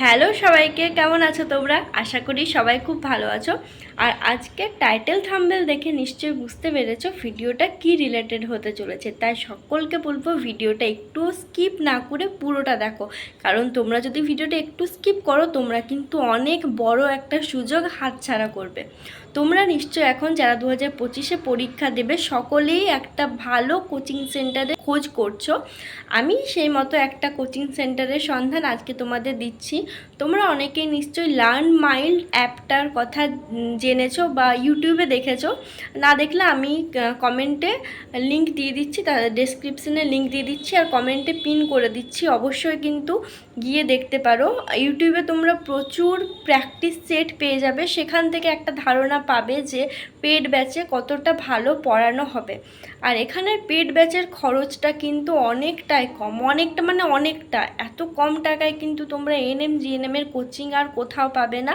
Hello সবাইকে, কেমন আছো তোমরা? আশা করি সবাই খুব ভালো আছো। আর আজকে টাইটেল থাম্বনেল দেখে নিশ্চয়ই বুঝতে পেরেছো ভিডিওটা কি রিলেটেড হতে চলেছে। তাই সকলকে বলবো ভিডিওটা একটু স্কিপ না করে পুরোটা দেখো, কারণ তোমরা যদি ভিডিওটা একটু স্কিপ করো তোমরা কিন্তু অনেক বড় একটা সুযোগ হাতছাড়া করবে। তোমরা নিশ্চয় এখন যারা 2025-এ পরীক্ষা দেবে সকলেই একটা ভালো কোচিং সেন্টারে খোঁজ করছো। আমি সেই মতো একটা কোচিং সেন্টারের সন্ধান আজকে তোমাদের দিচ্ছি। তোমরা অনেকেই নিশ্চয়ই লার্ন মাইল্ড অ্যাপটার কথা জেনেছো বা ইউটিউবে দেখেছো। না দেখলে আমি কমেন্টে লিঙ্ক দিয়ে দিচ্ছি, তার ডেসক্রিপশনে লিঙ্ক দিয়ে দিচ্ছি আর কমেন্টে পিন করে দিচ্ছি। অবশ্যই কিন্তু গিয়ে দেখতে পারো। ইউটিউবে তোমরা প্রচুর প্র্যাকটিস সেট পেয়ে যাবে, সেখান থেকে একটা ধারণা পাবে যে পেড ব্যাচে কতটা ভালো পড়ানো হবে। আর এখানের পেড ব্যাচের খরচটা কিন্তু অনেকটাই কম, অনেকটা মানে অনেকটা, এত কম টাকায় কিন্তু তোমরা এএনএম জিএনএমের কোচিং আর কোথাও পাবে না।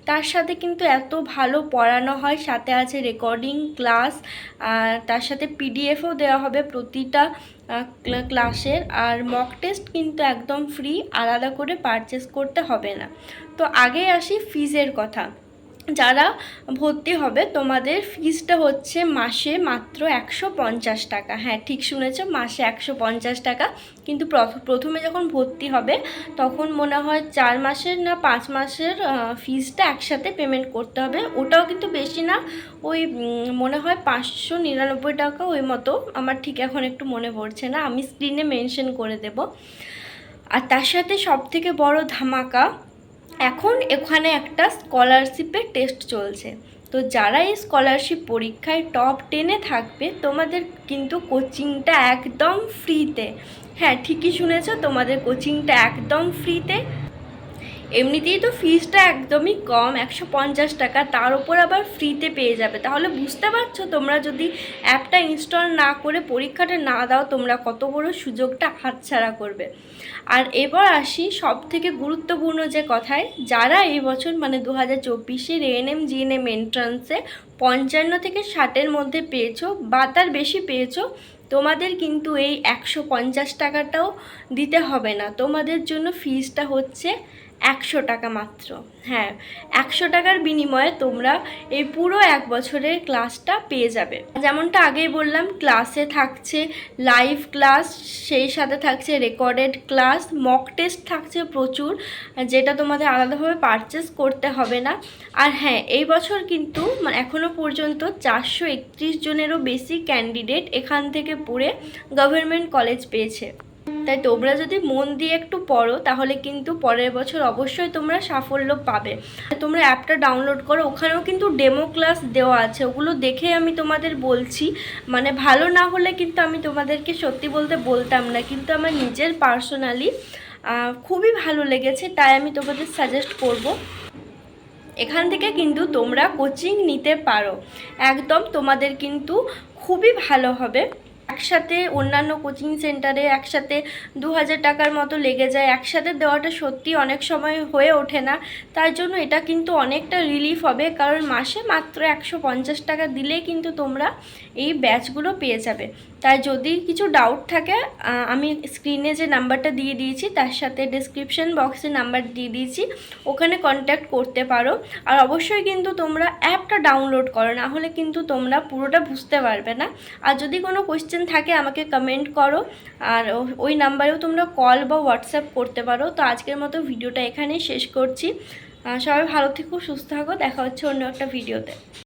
তার সাথে কিন্তু এত ভালো পড়ানো হয়, সাথে আছে রেকর্ডিং ক্লাস, আর তার সাথে পিডিএফও দেওয়া হবে প্রতিটা ক্লাসের। আর মক টেস্ট কিন্তু একদম ফ্রি, আলাদা করে পারচেস করতে হবে না। তো আগে আসি ফিজের কথা। যারা ভর্তি হবে তোমাদের ফিজটা হচ্ছে মাসে মাত্র 150 টাকা। হ্যাঁ, ঠিক শুনেছ, মাসে 150 টাকা। কিন্তু প্রথমে যখন ভর্তি হবে তখন মনে হয় 4 মাসের না 5 মাসের ফিজটা একসাথে পেমেন্ট করতে হবে। ওটাও কিন্তু বেশি না, ওই মনে হয় 599 টাকা ওই মতো। আমার ঠিক এখন একটু মনে পড়ছে না, আমি স্ক্রিনে মেনশন করে দেব। আর তার সাথে সবথেকে বড় ধামাকা, এখন এখানে একটা স্কলারশিপের টেস্ট চলছে। তো যারা এই স্কলারশিপ পরীক্ষায় টপ 10-এ থাকবে তোমাদের কিন্তু কোচিংটা একদম ফ্রিতে। হ্যাঁ, ঠিকই শুনেছো, তোমাদের কোচিংটা একদম ফ্রিতে। এমনিতেই তো ফিজটা একদমই কম, 150 টাকা, তার উপর আবার ফ্রিতে পেয়ে যাবে। তাহলে বুঝতে পারছো তোমরা যদি অ্যাপটা ইনস্টল না করে পরীক্ষাটা না দাও তোমরা কত বড় সুযোগটা হাতছাড়া করবে। আর এবার আসি সব থেকে গুরুত্বপূর্ণ যে কথায়, যারা এই বছর মানে 2024-এর এএনএম জিএনএম এন্ট্রান্সে 55 থেকে 60-এর মধ্যে পেয়েছো বা তার বেশি পেয়েছো, তোমাদের কিন্তু এই 150 টাকাটাও দিতে হবে না। তোমাদের জন্য ফিজটা হচ্ছে 100 টাকা মাত্র। হ্যাঁ, 100 টাকার বিনিময়ে তোমরা এই পুরো 1 বছরের ক্লাসটা পেয়ে যাবে। যেমনটা আগেই বললাম, ক্লাসে থাকছে লাইভ ক্লাস, সেই সাথে থাকছে রেকর্ডেড ক্লাস, মক টেস্ট থাকছে প্রচুর, যেটা তোমাদের আলাদাভাবে পারচেস করতে হবে না। আর হ্যাঁ, এই বছর কিন্তু এখনও পর্যন্ত 431 জনেরও বেশি ক্যান্ডিডেট এখান থেকে পড়ে গভর্নমেন্ট কলেজ পেয়েছে। তাই তোমরা যদি মন দিয়ে একটু পড়ো তাহলে কিন্তু পরের বছর অবশ্যই তোমরা সাফল্য পাবে। তোমরা অ্যাপটা ডাউনলোড করো, ওখানেও কিন্তু ডেমো ক্লাস দেওয়া আছে, ওগুলো দেখে আমি তোমাদের বলছি। মানে ভালো না হলে কিন্তু আমি তোমাদেরকে সত্যি বলতে বলতাম না, কিন্তু আমার নিজের পার্সোনালি খুবই ভালো লেগেছে, তাই আমি তোমাদের সাজেস্ট করব এখান থেকে কিন্তু তোমরা কোচিং নিতে পারো। একদম তোমাদের কিন্তু খুবই ভালো হবে। একসাথে অন্যান্য কোচিং সেন্টারে একসাথে 2000 টাকার মতো লেগে যায়, একসাথে দেওয়াটা সত্যি অনেক সময় হয়ে ওঠে না। তার জন্য এটা কিন্তু অনেকটা রিলিফ হবে, কারণ মাসে মাত্র 150 টাকা দিলেই কিন্তু তোমরা এই ব্যাচগুলো পেয়ে যাবে। তাই যদি কিছু ডাউট থাকে আমি স্ক্রিনে যে নাম্বারটা দিয়ে দিয়েছি তার সাথে ডেসক্রিপশন বক্সে নাম্বার দিয়ে দিয়েছি, ওখানে কন্ট্যাক্ট করতে পারো। আর অবশ্যই কিন্তু তোমরা অ্যাপটা ডাউনলোড করো, না হলে কিন্তু তোমরা পুরোটা বুঝতে পারবে না। আর যদি কোনো কোয়েশ্চেন থাকে আমাকে কমেন্ট করো, আর ওই নাম্বারেও তোমরা কল বা হোয়াটসঅ্যাপ করতে পারো। তো আজকের মতো ভিডিওটা এখানেই শেষ করছি। সবাই ভালো থেকো, সুস্থ থাকো, দেখা হচ্ছে অন্য একটা ভিডিওতে।